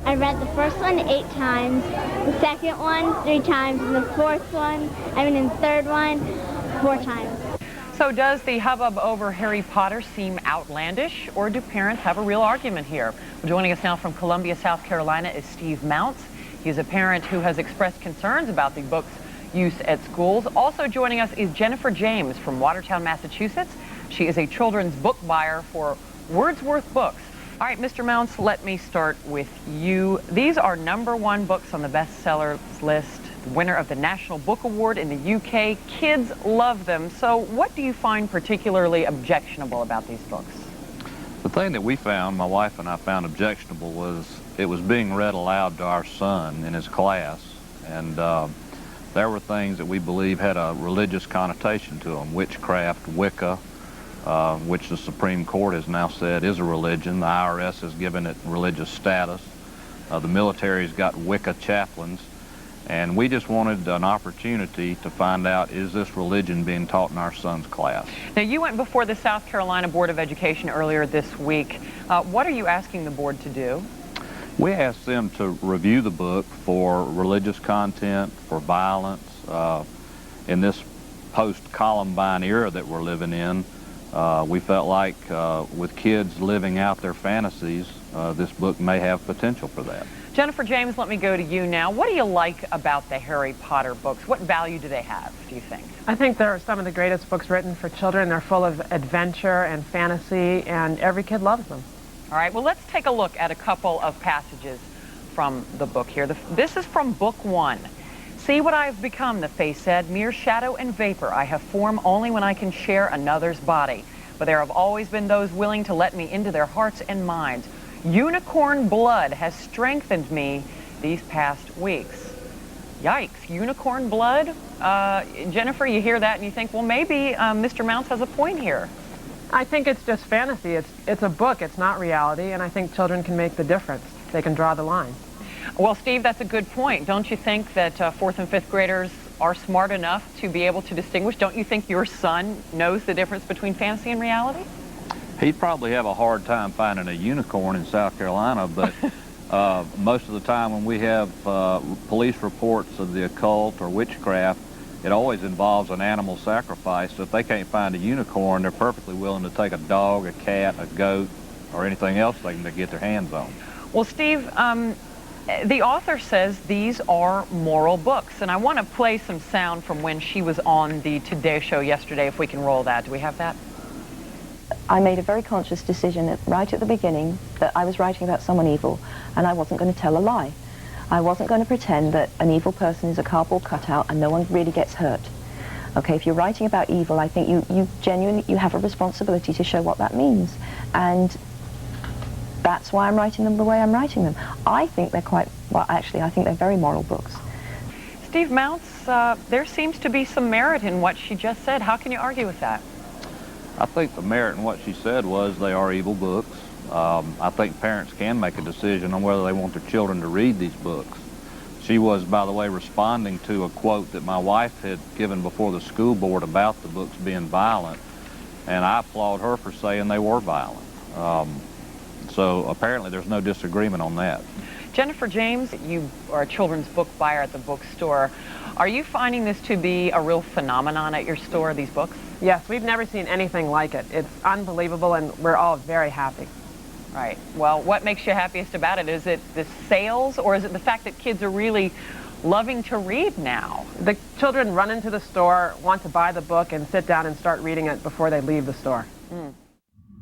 I read the first one 8 times, the second one 3 times, and the third one 4 times. So does the hubbub over Harry Potter seem outlandish, or do parents have a real argument here? Well, joining us now from Columbia, South Carolina is Steve Mounts. He's a parent who has expressed concerns about the book's use at schools. Also joining us is Jennifer James from Watertown, Massachusetts. She is a children's book buyer for Wordsworth Books. All right, Mr. Mounts, let me start with you. These are #1 books on the bestsellers list, winner of the National Book Award in the UK. Kids love them. So what do you find particularly objectionable about these books? The thing that we found, my wife and I found objectionable, was it was being read aloud to our son in his class. And there were things that we believe had a religious connotation to them. Witchcraft, Wicca, which the Supreme Court has now said is a religion. The IRS has given it religious status. The military's got Wicca chaplains. And we just wanted an opportunity to find out, is this religion being taught in our son's class? Now, you went before the South Carolina Board of Education earlier this week. What are you asking the board to do? We asked them to review the book for religious content, for violence. In this post-Columbine era that we're living in, we felt like with kids living out their fantasies, this book may have potential for that. Jennifer James, let me go to you now. What do you like about the Harry Potter books? What value do they have, do you think? I think they're some of the greatest books written for children. They're full of adventure and fantasy, and every kid loves them. All right, well, let's take a look at a couple of passages from the book here. This is from Book 1. "See what I have become," the Fae said, "mere shadow and vapor. I have form only when I can share another's body. But there have always been those willing to let me into their hearts and minds. Unicorn blood has strengthened me these past weeks." Yikes, unicorn blood? Jennifer, you hear that and you think, well, maybe Mr. Mounts has a point here. I think it's just fantasy. It's a book. It's not reality, and I think children can make the difference. They can draw the line. Well, Steve, that's a good point. Don't you think that 4th and 5th graders are smart enough to be able to distinguish? Don't you think your son knows the difference between fantasy and reality? He'd probably have a hard time finding a unicorn in South Carolina, but most of the time when we have police reports of the occult or witchcraft, it always involves an animal sacrifice. So if they can't find a unicorn, they're perfectly willing to take a dog, a cat, a goat, or anything else they can get their hands on. Well, Steve, the author says these are moral books, and I want to play some sound from when she was on the Today Show yesterday, if we can roll that. Do we have that? I made a very conscious decision right at the beginning that I was writing about someone evil, and I wasn't going to tell a lie. I wasn't going to pretend that an evil person is a cardboard cutout and no one really gets hurt. Okay, if you're writing about evil, I think you genuinely have a responsibility to show what that means. And that's why I'm writing them the way I'm writing them. I think they're I think they're very moral books. Steve Mounts, there seems to be some merit in what she just said. How can you argue with that? I think the merit in what she said was they are evil books. I think parents can make a decision on whether they want their children to read these books. She was, by the way, responding to a quote that my wife had given before the school board about the books being violent, and I applaud her for saying they were violent. So apparently there's no disagreement on that. Jennifer James, you are a children's book buyer at the bookstore. Are you finding this to be a real phenomenon at your store, these books? Yes, we've never seen anything like it. It's unbelievable, and we're all very happy. Right. Well, what makes you happiest about it? Is it the sales, or is it the fact that kids are really loving to read now? The children run into the store, want to buy the book, and sit down and start reading it before they leave the store. Mm.